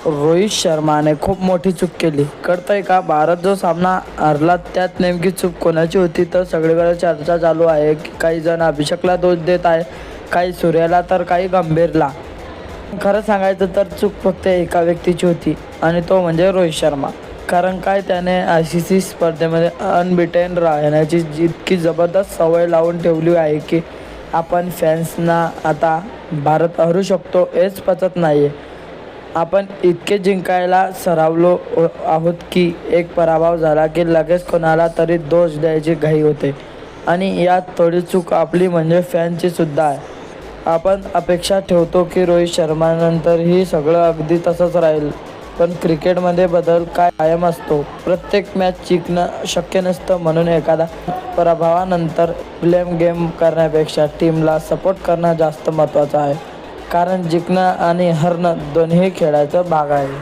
रोहित शर्माने खूप मोठी चूक केली. कळतंय का? भारत जो सामना हरला त्यात नेमकी चूक कोणाची होती? तर सगळीकडे चर्चा चालू आहे की काही जण अभिषेकला दोष देत आहे, काही सूर्याला तर काही गंभीरला. खरं सांगायचं तर चूक फक्त एका व्यक्तीची होती आणि तो म्हणजे रोहित शर्मा. कारण काय, त्याने ICC स्पर्धेमध्ये अनबिटेन राहण्याची इतकी जबरदस्त सवय लावून ठेवली आहे की आपण फॅन्सना आता भारत हरू शकतो हेच पचत नाही आहे. आपण इतके जिंकायला सरावलो आहोत की एक पराभव झाला की लगेच कोणाला तरी दोष द्यायची घाई होते आणि यात थोडी चूक आपली म्हणजे फॅनची सुद्धा आहे. आपण अपेक्षा ठेवतो की रोहित शर्मानंतरही सगळं अगदी तसंच राहील, पण क्रिकेटमध्ये बदल कायम असतो. प्रत्येक मॅच जिंकणं शक्य नसतं, म्हणून एखादा पराभवानंतर ब्लेम गेम करण्यापेक्षा टीमला सपोर्ट करणं जास्त महत्त्वाचं आहे. कारण जिंकणं आणि हरणं दोन्ही खेळाचा भाग आहे.